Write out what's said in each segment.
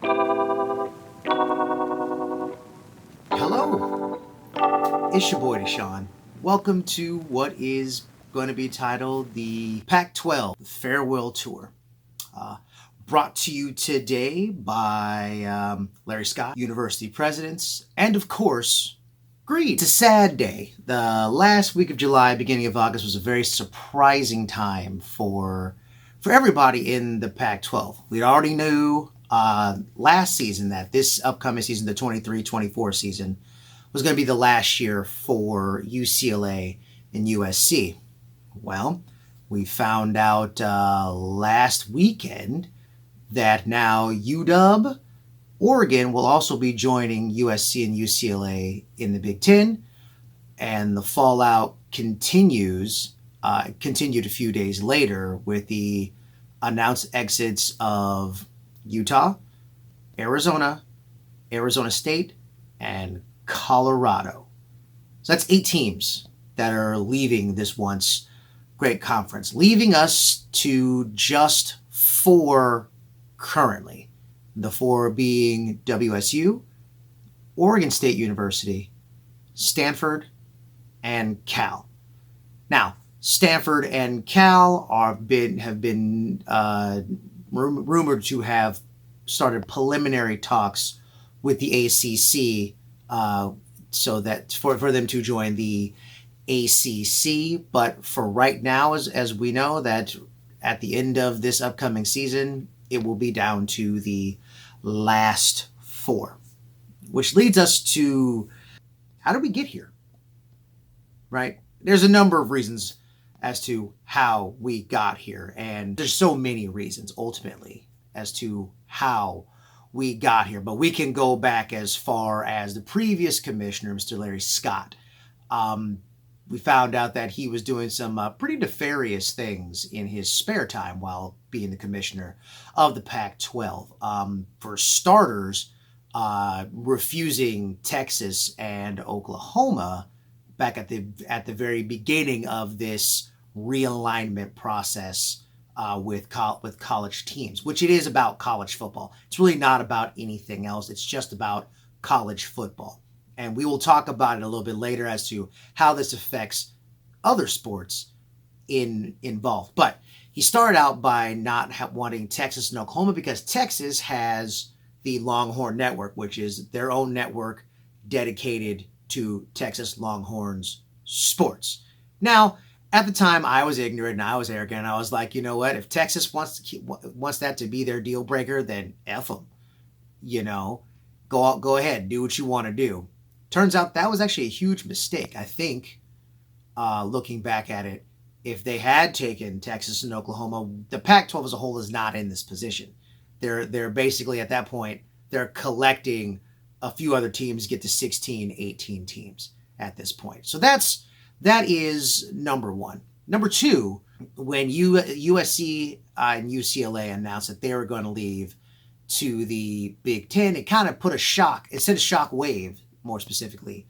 Hello, it's your boy Deshaun. Welcome to what is going to be titled the PAC-12 Farewell Tour. Uh, Brought to you today by Larry Scott, University Presidents, and of course, Greed. It's a sad day. The last week of July, beginning of August was a very surprising time for everybody in the Pac-12. We already knew last season that this upcoming season, the 23-24 season, was going to be the last year for UCLA and USC. Well, we found out last weekend that now UW, Oregon will also be joining USC and UCLA in the Big Ten, and the fallout continues. Continued a few days later with the announced exits of Utah, Arizona, Arizona State, and Colorado. So that's 8 teams that are leaving this once great conference, leaving us to just 4 currently. The 4 being WSU, Oregon State University, Stanford, and Cal. Now, Stanford and Cal have been rumored to have started preliminary talks with the ACC, so that for them to join the ACC. But for right now, as we know, that at the end of this upcoming season, it will be down to the last 4, which leads us to how did we get here? Right? There's a number of reasons as to how we got here, and there's so many reasons ultimately as to how we got here, but we can go back as far as the previous commissioner, Mr. Larry Scott. We found out that he was doing some pretty nefarious things in his spare time while being the commissioner of the Pac-12. For starters, refusing Texas and Oklahoma back at the very beginning of this realignment process with college teams, which it is about college football. It's really not about anything else. It's just about college football. And we will talk about it a little bit later as to how this affects other sports involved. But he started out by not wanting Texas and Oklahoma because Texas has the Longhorn Network, which is their own network dedicated to Texas Longhorns sports. Now, at the time, I was ignorant and I was arrogant. And I was like, you know what? If Texas wants that to be their deal breaker, then F them. You know, go ahead, do what you want to do. Turns out that was actually a huge mistake. I think, looking back at it, if they had taken Texas and Oklahoma, the Pac-12 as a whole is not in this position. They're basically at that point they're collecting a few other teams, get to 16, 18 teams at this point. So that is number 1. Number 2, when USC and UCLA announced that they were going to leave to the Big Ten, it kind of put a shock, it sent a shock wave, more specifically,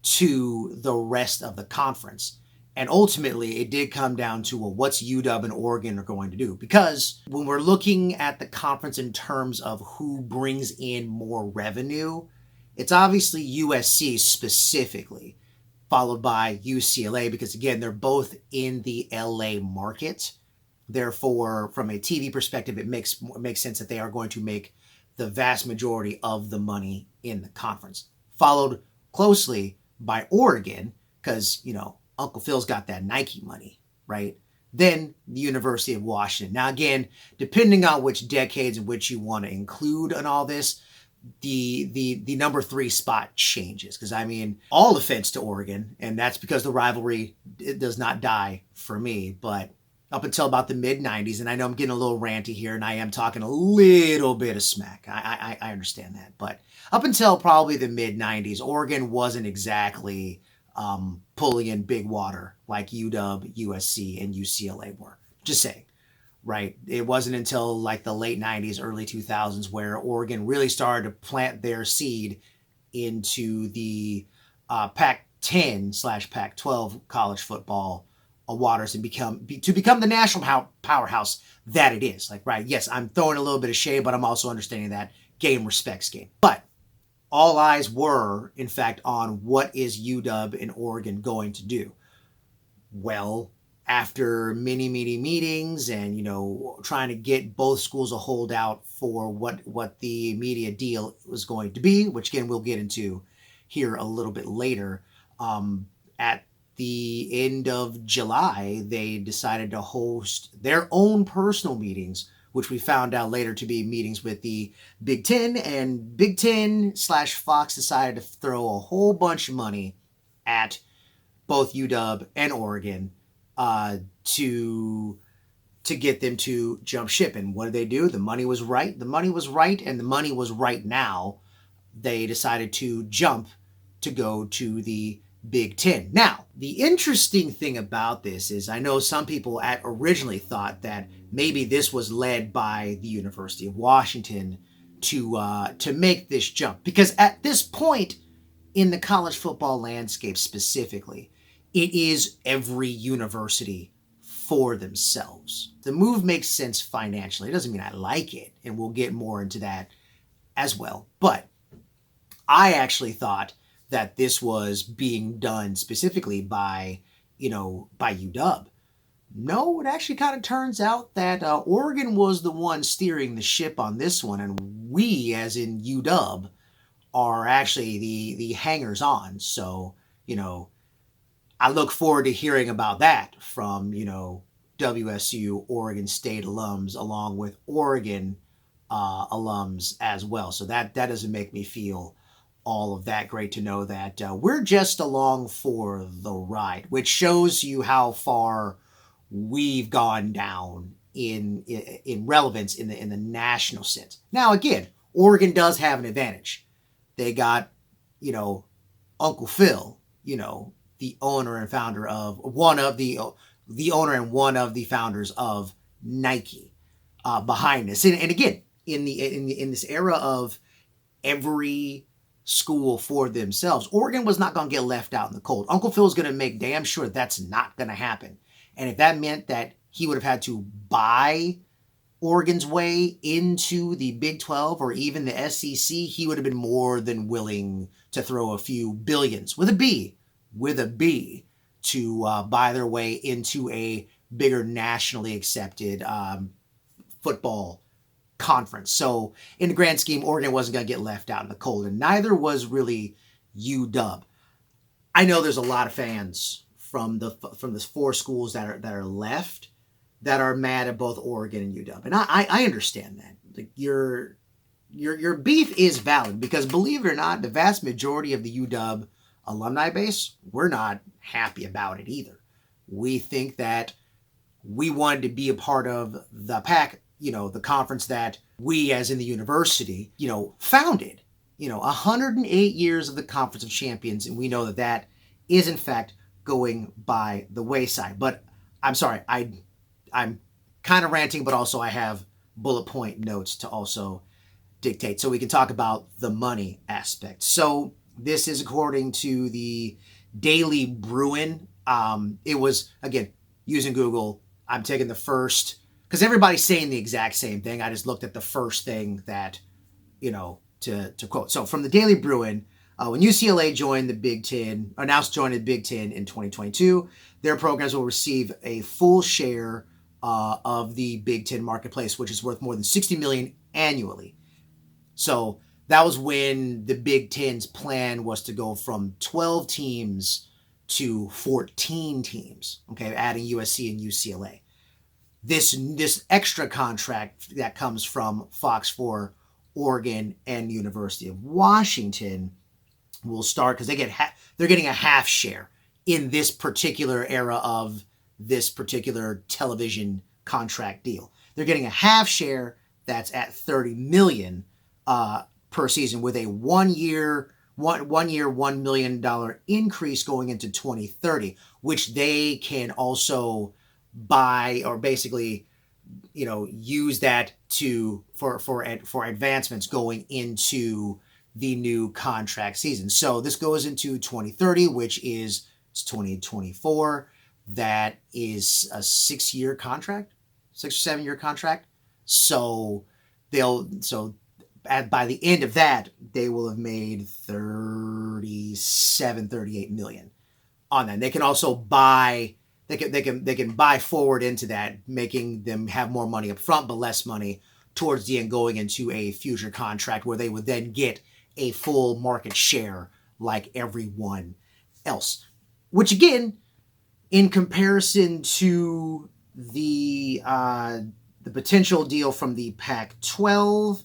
to the rest of the conference. And ultimately, it did come down to, well, what's UW and Oregon are going to do? Because when we're looking at the conference in terms of who brings in more revenue, it's obviously USC specifically, followed by UCLA, because again, they're both in the LA market. Therefore, from a TV perspective, it makes sense that they are going to make the vast majority of the money in the conference. Followed closely by Oregon, because, you know, Uncle Phil's got that Nike money, right? Then the University of Washington. Now, again, depending on which decades in which you want to include in all this, the number 3 spot changes. Because, I mean, all offense to Oregon, and that's because the rivalry does not die for me, but up until about the mid-90s, and I know I'm getting a little ranty here, and I am talking a little bit of smack. I understand that. But up until probably the mid-90s, Oregon wasn't exactly pulling in big water like UW, USC, and UCLA were. Just saying, right? It wasn't until like the late 90s, early 2000s where Oregon really started to plant their seed into the Pac-10/Pac-12 college football waters and become the national powerhouse that it is. Like, right, yes, I'm throwing a little bit of shade, but I'm also understanding that game respects game. But all eyes were, in fact, on what is UW and Oregon going to do. Well, after many meetings and, trying to get both schools a holdout for what the media deal was going to be, which again we'll get into here a little bit later, at the end of July, they decided to host their own personal meetings, which we found out later to be meetings with the Big Ten, and Big Ten/Fox decided to throw a whole bunch of money at both UW and Oregon to get them to jump ship. And what did they do? The money was right. The money was right, and the money was right now. They decided to jump to go to the Big Ten. Now, the interesting thing about this is I know some people originally thought that maybe this was led by the University of Washington to make this jump. Because at this point in the college football landscape specifically, it is every university for themselves. The move makes sense financially. It doesn't mean I like it, and we'll get more into that as well. But I actually thought that this was being done specifically by UW. No, it actually kind of turns out that Oregon was the one steering the ship on this one, and we, as in UW, are actually the hangers-on. So, I look forward to hearing about that from, WSU, Oregon State alums, along with Oregon alums as well. So that doesn't make me feel all of that great to know that we're just along for the ride, which shows you how far we've gone down in relevance in the national sense. Now, again, Oregon does have an advantage. They got, Uncle Phil, the owner and founder of the owner and one of the founders of Nike behind this. And again, in this era of every school for themselves, Oregon was not going to get left out in the cold. Uncle Phil's going to make damn sure that's not going to happen. And if that meant that he would have had to buy Oregon's way into the Big 12 or even the SEC, he would have been more than willing to throw a few billions with a B to buy their way into a bigger nationally accepted football conference. So in the grand scheme, Oregon wasn't going to get left out in the cold, and neither was really UW. I know there's a lot of fans from the four schools that are left that are mad at both Oregon and UW, and I understand that. Like your beef is valid because, believe it or not, the vast majority of the UW alumni base, we're not happy about it either. We think that we wanted to be a part of the PAC, the conference that we, as in the university, founded. 108 years of the Conference of Champions, and we know that is in fact going by the wayside. But I'm sorry, I'm kind of ranting, but also I have bullet point notes to also dictate, so we can talk about the money aspect. So this is according to the Daily Bruin. It was, again, using Google. I'm taking the first, because everybody's saying the exact same thing. I just looked at the first thing that, to quote. So from the Daily Bruin, when UCLA joined the Big Ten, announced joining the Big Ten in 2022, their programs will receive a full share of the Big Ten marketplace, which is worth more than $60 million annually. So that was when the Big Ten's plan was to go from 12 teams to 14 teams, okay, adding USC and UCLA. This extra contract that comes from Fox for Oregon and University of Washington will start because they're getting a half share in this particular era of this particular television contract deal. They're getting a half share that's at $30 million per season, with a one year $1 million increase going into 2030, which they can also buy or basically use that for advancements going into the new contract season. So this goes into 2030, which is 2024. that is a 6-year contract, 6 or 7 year contract. So by the end of that, they will have made 37, 38 million on that. They can also buy, they can buy forward into that, making them have more money up front, but less money towards the end, going into a future contract where they would then get a full market share like everyone else. Which again, in comparison to the potential deal from the Pac-12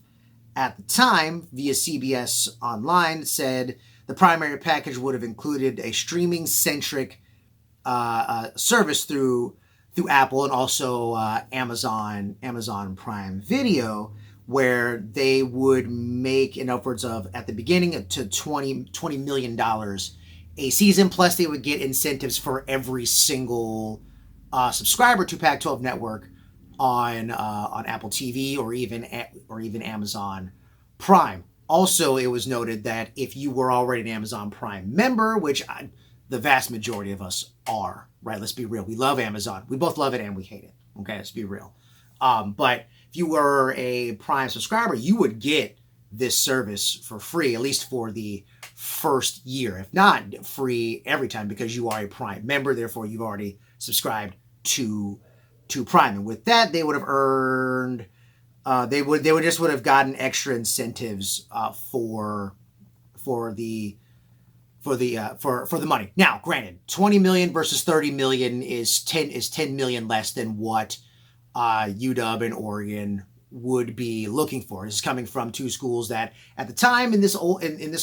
at the time via CBS Online, said the primary package would have included a streaming-centric service through Apple and also Amazon Prime Video, where they would make an upwards of, at the beginning, to $20 million a season, plus they would get incentives for every single subscriber to Pac-12 Network on Apple TV or even Amazon Prime. Also, it was noted that if you were already an Amazon Prime member, which the vast majority of us are, right? Let's be real. We love Amazon. We both love it and we hate it. Okay, let's be real. But if you were a Prime subscriber, you would get this service for free, at least for the first year, if not free every time, because you are a Prime member. Therefore, you've already subscribed to Prime, and with that, they would have earned. They would have gotten extra incentives for the money. Now, granted, 20 million versus 30 million is 10 million less than what UW and Oregon would be looking for. This is coming from two schools that, at the time, in this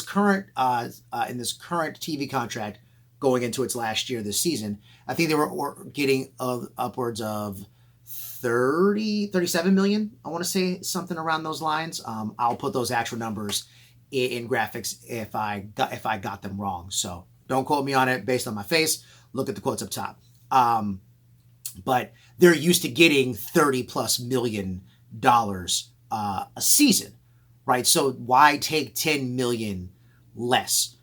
current TV contract going into its last year this season, I think they were getting upwards of 37 million. I want to say something around those lines. I'll put those actual numbers in graphics if I got them wrong. So don't quote me on it based on my face. Look at the quotes up top. But they're used to getting $30+ million a season, right? So why take 10 million less?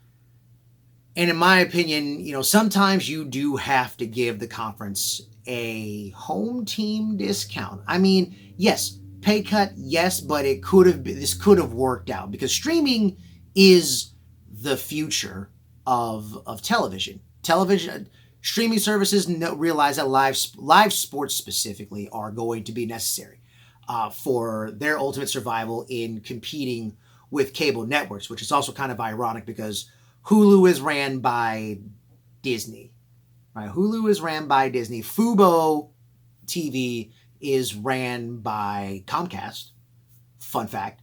And in my opinion, sometimes you do have to give the conference a home team discount. I mean, yes, pay cut, yes, but this could have worked out, because streaming is the future of television. Streaming services realize that live sports specifically are going to be necessary for their ultimate survival in competing with cable networks, which is also kind of ironic because Hulu is ran by Disney, right? Hulu is ran by Disney. Fubo TV is ran by Comcast. Fun fact.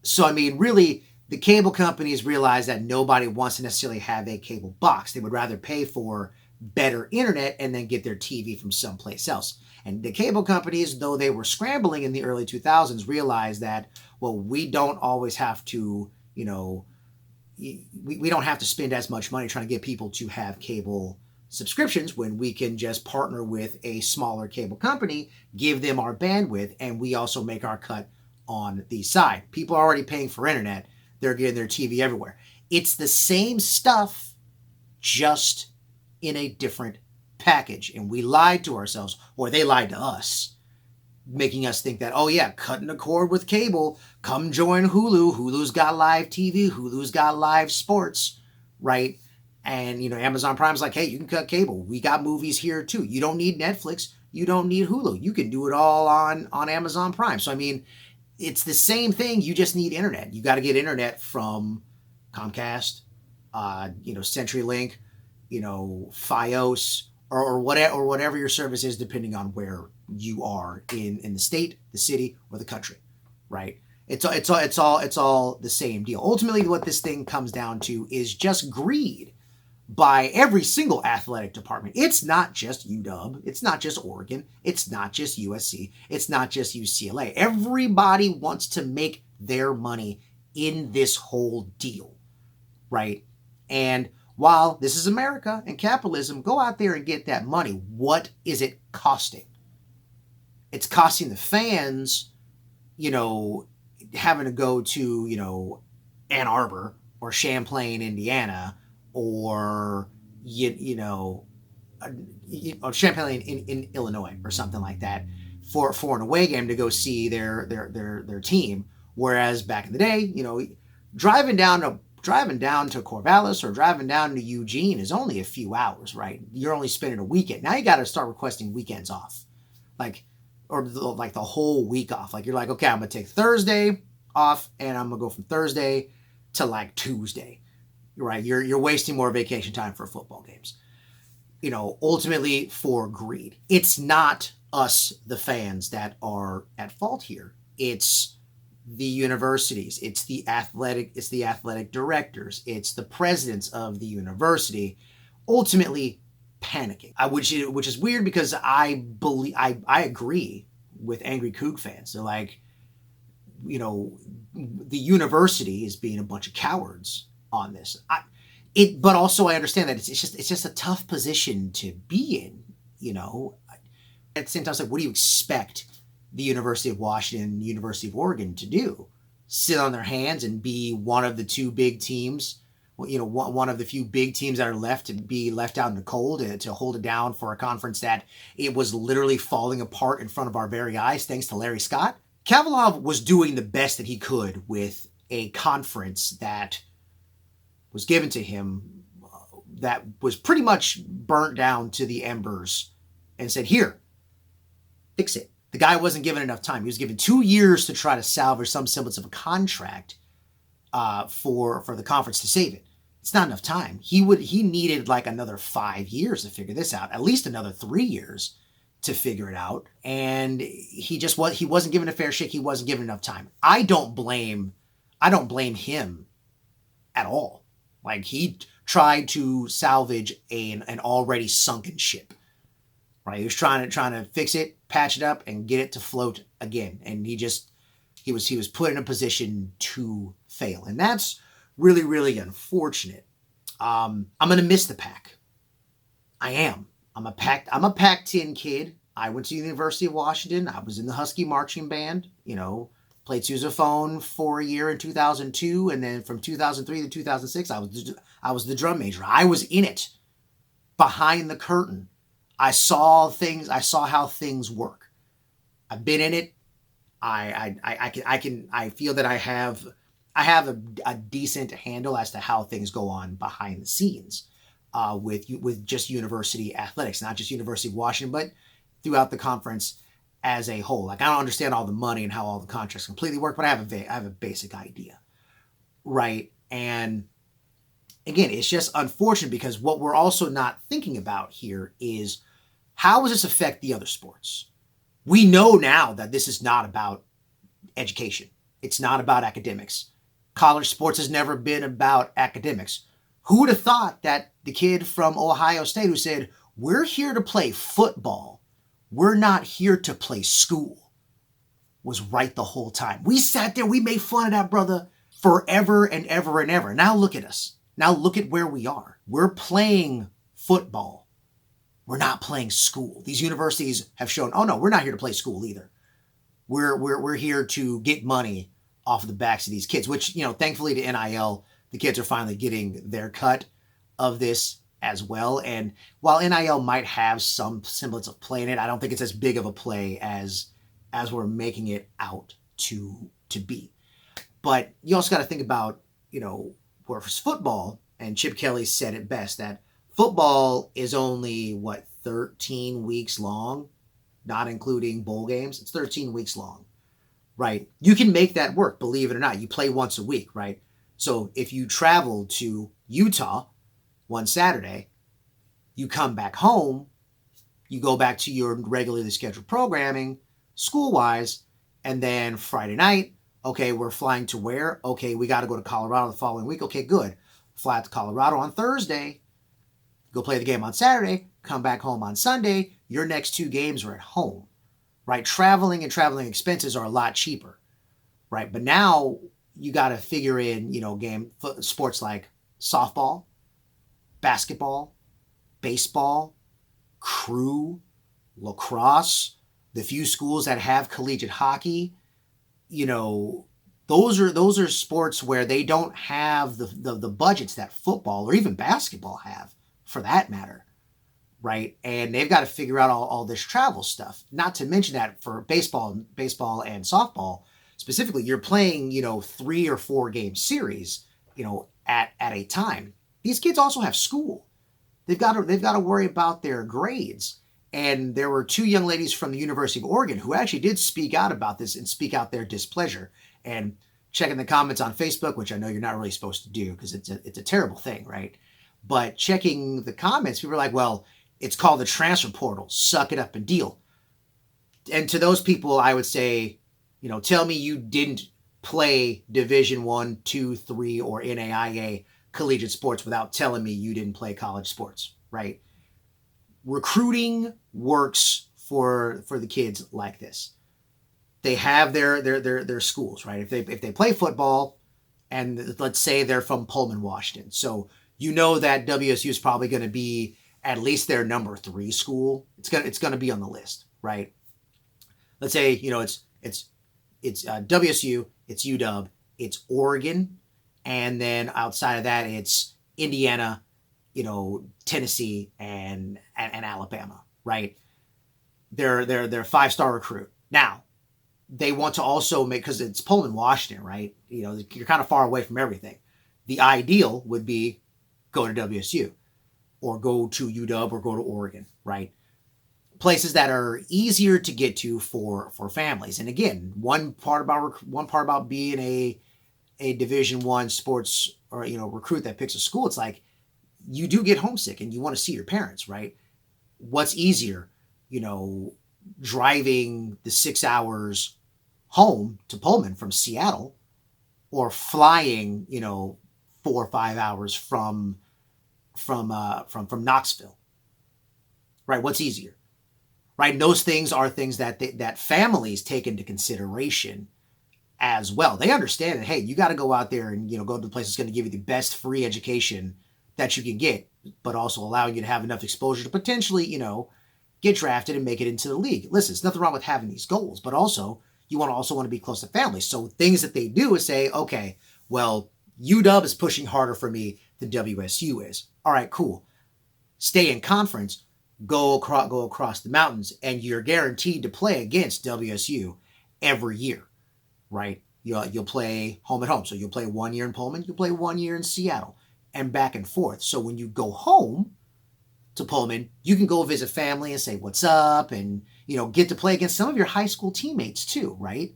So, I mean, really, the cable companies realize that nobody wants to necessarily have a cable box. They would rather pay for better internet and then get their TV from someplace else. And the cable companies, though they were scrambling in the early 2000s, realized that, well, we don't always have to, we don't have to spend as much money trying to get people to have cable subscriptions when we can just partner with a smaller cable company, give them our bandwidth, and we also make our cut on the side. People are already paying for internet. They're getting their TV everywhere. It's the same stuff, just in a different package. And we lied to ourselves, or they lied to us, making us think that, oh yeah, cutting a cord with cable, come join Hulu. Hulu's got live TV. Hulu's got live sports, right? And, Amazon Prime's like, hey, you can cut cable. We got movies here too. You don't need Netflix. You don't need Hulu. You can do it all on Amazon Prime. So, I mean, it's the same thing. You just need internet. You got to get internet from Comcast, CenturyLink, Fios, or whatever your service is, depending on where you are in the state, the city, or the country, right? It's all the same deal. Ultimately, what this thing comes down to is just greed by every single athletic department. It's not just UW. It's not just Oregon. It's not just USC. It's not just UCLA. Everybody wants to make their money in this whole deal, right? And while this is America and capitalism, go out there and get that money. What is it costing? It's costing the fans, having to go to, Ann Arbor or Champlain, Indiana, or, Champaign in Illinois or something like that for an away game to go see their team. Whereas back in the day, driving down to Corvallis or driving down to Eugene is only a few hours, right? You're only spending a weekend. Now you got to start requesting weekends off, like like the whole week off. Like you're like, okay, I'm gonna take Thursday off, and I'm gonna go from Thursday to like Tuesday, right? You're wasting more vacation time for football games. Ultimately for greed. It's not us, the fans, that are at fault here. It's the universities. It's the athletic directors. It's the presidents of the university, ultimately panicking. Which is weird because I agree with angry Coug fans. They're like, the university is being a bunch of cowards on this. But also I understand that it's just a tough position to be in, At the same time, it's like, what do you expect the University of Washington, University of Oregon to do? Sit on their hands and be one of the two big teams, one of the few big teams that are left to be left out in the cold to hold it down for a conference that it was literally falling apart in front of our very eyes thanks to Larry Scott? Kavalov was doing the best that he could with a conference that was given to him that was pretty much burnt down to the embers and said, here, fix it. The guy wasn't given enough time. He was given 2 years to try to salvage some semblance of a contract for the conference to save it. It's not enough time. He needed like another 5 years to figure this out, at least another 3 years to figure it out. And he wasn't given a fair shake. He wasn't given enough time. I don't blame him at all. Like, he tried to salvage an already sunken ship, right? He was trying to fix it, patch it up, and get it to float again. And he was put in a position to fail, and that's really, really unfortunate. I'm gonna miss the PAC. I am. I'm a Pac-10 kid. I went to the University of Washington. I was in the Husky marching band. Played sousaphone for a year in 2002, and then from 2003 to 2006, I was the drum major. I was in it, behind the curtain. I saw how things work. I've been in it. I feel that I have a decent handle as to how things go on behind the scenes with just university athletics, not just University of Washington, but throughout the conference as a whole. Like, I don't understand all the money and how all the contracts completely work, but I have a basic idea, right? And again, it's just unfortunate because what we're also not thinking about here is, how does this affect the other sports? We know now that this is not about education. It's not about academics. College sports has never been about academics. Who would have thought that the kid from Ohio State who said, we're here to play football, we're not here to play school, was right the whole time. We sat there, we made fun of that brother forever and ever and ever. Now look at us. Now look at where we are. We're playing football. We're not playing school. These universities have shown, oh no, we're not here to play school either. We're here to get money off of the backs of these kids, which, thankfully to NIL, the kids are finally getting their cut of this as well. And while NIL might have some semblance of play in it, I don't think it's as big of a play as we're making it out to be. But you also got to think about, whereas football, and Chip Kelly said it best, that football is only, 13 weeks long, not including bowl games. It's 13 weeks long, right? You can make that work, believe it or not. You play once a week, right? So if you travel to Utah one Saturday, you come back home, you go back to your regularly scheduled programming, school-wise, and then Friday night, okay, we're flying to where? Okay, we got to go to Colorado the following week. Okay, good. Fly out to Colorado on Thursday, go play the game on Saturday, come back home on Sunday. Your next 2 games are at home, right? Traveling expenses are a lot cheaper, right? But now you got to figure in, sports like softball, basketball, baseball, crew, lacrosse, the few schools that have collegiate hockey. Those are sports where they don't have the budgets that football or even basketball have, for that matter, right? And they've got to figure out all this travel stuff. Not to mention that for baseball and softball specifically, you're playing, 3 or 4 game series, at a time. These kids also have school. They've got to worry about their grades. And there were 2 young ladies from the University of Oregon who actually did speak out about this and speak out their displeasure. And checking the comments on Facebook, which I know you're not really supposed to do because it's a terrible thing, right? But checking the comments, people were like, well, it's called the transfer portal. Suck it up and deal. And to those people, I would say, tell me you didn't play Division 1, 2, 3, or NAIA collegiate sports without telling me you didn't play college sports, right? Recruiting works for the kids like this. They have their schools, right? If they play football, and let's say they're from Pullman, Washington, so that WSU is probably going to be at least their number 3 school. It's gonna be on the list, right? Let's say it's WSU, it's UW, it's Oregon, and then outside of that it's Indiana, Tennessee and Alabama, right? They're 5-star recruit. Now, they want to also make, because it's Pullman, Washington, right? You're kind of far away from everything. The ideal would be go to WSU or go to UW or go to Oregon, right? Places that are easier to get to for families. And again, one part about being a Division 1 sports or recruit that picks a school, it's like you do get homesick and you want to see your parents, right? What's easier, driving the 6 hours home to Pullman from Seattle, or flying 4 or 5 hours from Knoxville, right? What's easier, right? And those things are things that families take into consideration as well. They understand that, hey, you got to go out there and go to the place that's going to give you the best free education that you can get, but also allowing you to have enough exposure to potentially get drafted and make it into the league. Listen, there's nothing wrong with having these goals, but also you want to be close to family. So things that they do is say, okay, well, UW is pushing harder for me than WSU is. All right, cool. Stay in conference, go across the mountains, and you're guaranteed to play against WSU every year, right? You'll play home and home. So you'll play 1 year in Pullman, you'll play 1 year in Seattle, and back and forth. So when you go home to Pullman, you can go visit family and say what's up, and get to play against some of your high school teammates too, right?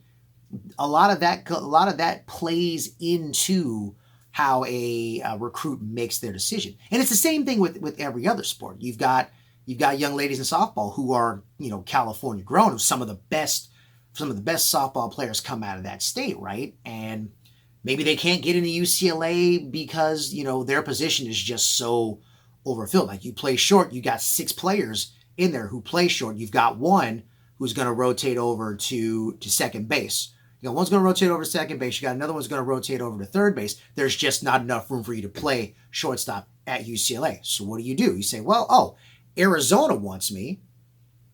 A lot of that plays into how a recruit makes their decision. And it's the same thing with every other sport. You've got young ladies in softball who are California grown, some of the best softball players come out of that state, right? And maybe they can't get into UCLA because their position is just so overfilled. Like, you play short, you got 6 players in there who play short. You've got one who's going to rotate over to second base. One's going to rotate over to second base. You got another one's going to rotate over to third base. There's just not enough room for you to play shortstop at UCLA. So what do? You say, well, Arizona wants me.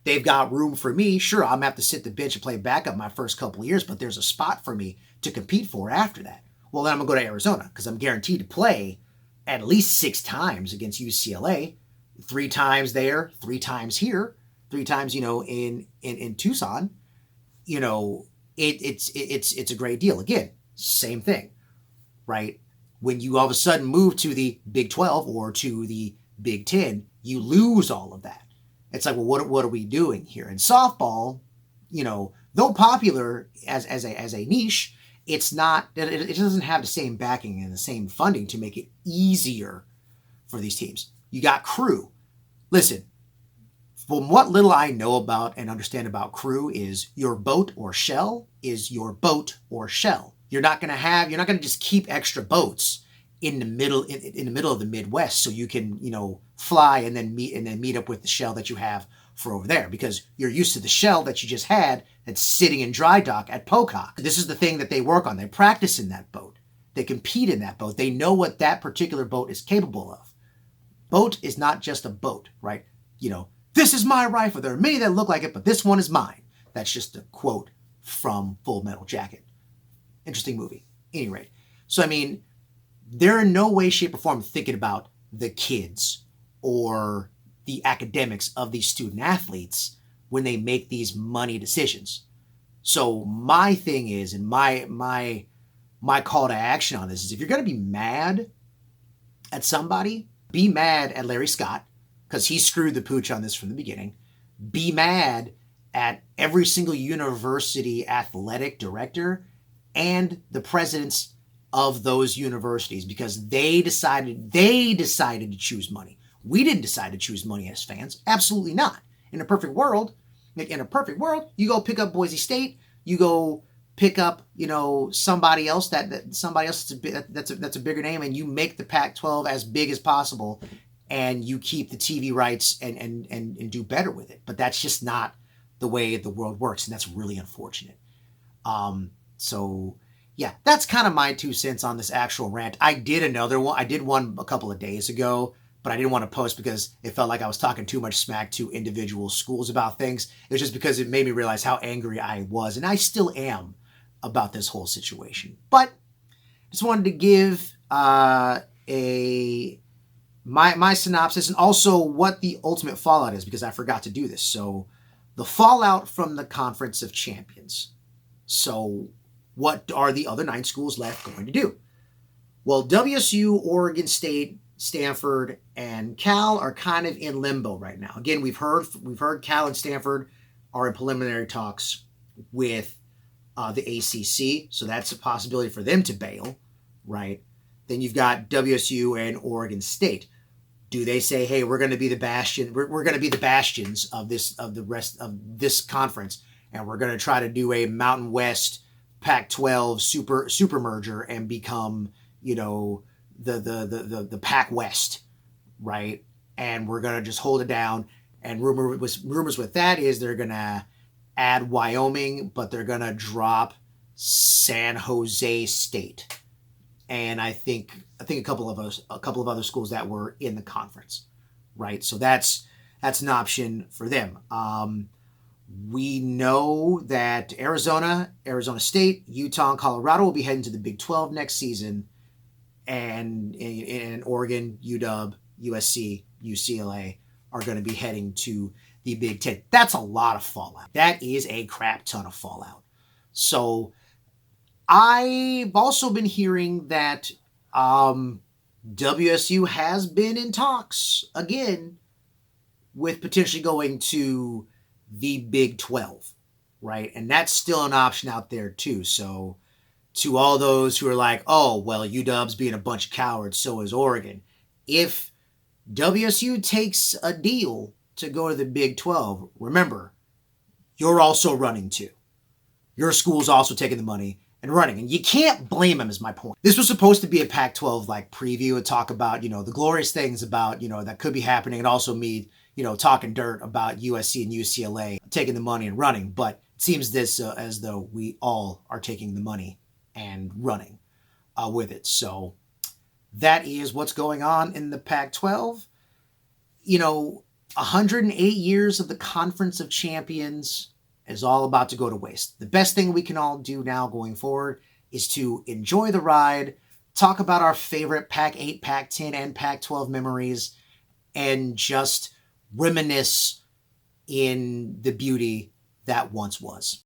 They've got room for me. Sure, I'm going to have to sit the bench and play backup my first couple of years, but there's a spot for me to compete for after that. Well, then I'm going to go to Arizona because I'm guaranteed to play at least 6 times against UCLA, 3 times there, 3 times here, 3 times, in Tucson. It's a great deal. Again, same thing, right? When you all of a sudden move to the Big 12 or to the Big 10, you lose all of that. It's like, well, what are we doing here? And softball, though popular as a niche, it's not. It doesn't have the same backing and the same funding to make it easier for these teams. You got crew. Listen, from what little I know about and understand about crew, is your boat or shell is your boat or shell. You're not going to just keep extra boats in the middle of the Midwest so you can, fly and then meet up with the shell that you have for over there, because you're used to the shell that you just had that's sitting in dry dock at Pocock. This is the thing that they work on. They practice in that boat. They compete in that boat. They know what that particular boat is capable of. Boat is not just a boat, right? This is my rifle. There are many that look like it, but this one is mine. That's just a quote from Full Metal Jacket. Interesting movie. At any rate. So, they're in no way, shape, or form thinking about the kids or the academics of these student athletes when they make these money decisions. So my thing is, and my call to action on this is, if you're going to be mad at somebody, be mad at Larry Scott, because he screwed the pooch on this from the beginning. Be mad at every single university athletic director and the presidents of those universities, because they decided to choose money. We didn't decide to choose money as fans. Absolutely not. In a perfect world, you go pick up Boise State, you go pick up, somebody else that's a bigger name, and you make the Pac-12 as big as possible, and you keep the TV rights and do better with it. But that's just not the way the world works, and that's really unfortunate. So yeah, that's kind of my 2 cents on this actual rant. I did another one. I did one a couple of days ago, but I didn't want to post because it felt like I was talking too much smack to individual schools about things. It was just because it made me realize how angry I was, and I still am, about this whole situation. But just wanted to give my synopsis, and also what the ultimate fallout is, because I forgot to do this. So the fallout from the Conference of Champions. So what are the other 9 schools left going to do? Well, WSU, Oregon State, Stanford, and Cal are kind of in limbo right now. Again, we've heard Cal and Stanford are in preliminary talks with the ACC, so that's a possibility for them to bail, right? Then you've got WSU and Oregon State. Do they say, hey, we're going to be the bastion? We're going to be the bastions of the rest of this conference, and we're going to try to do a Mountain West Pac-12 super merger and become, the Pac West, right? And we're going to just hold it down. And rumors with that is they're going to add Wyoming, but they're going to drop San Jose State. And I think a couple of other schools that were in the conference, right? So that's an option for them. We know that Arizona State, Utah, and Colorado will be heading to the Big 12 next season, and in Oregon, UW, USC, UCLA are going to be heading to the Big 10. That's a lot of fallout. That is a crap ton of fallout. So I've also been hearing that WSU has been in talks again with potentially going to the Big 12, right? And that's still an option out there too. So to all those who are like, oh, well, UW's being a bunch of cowards, so is Oregon. If WSU takes a deal to go to the Big 12, remember, you're also running too. Your school's also taking the money and running. And you can't blame them, is my point. This was supposed to be a Pac-12 like preview and talk about, the glorious things about, that could be happening, and also me, talking dirt about USC and UCLA taking the money and running. But it seems as though we all are taking the money and running with it. So that is what's going on in the Pac-12. 108 years of the Conference of Champions is all about to go to waste. The best thing we can all do now going forward is to enjoy the ride, talk about our favorite Pac-8, Pac-10, and Pac-12 memories, and just reminisce in the beauty that once was.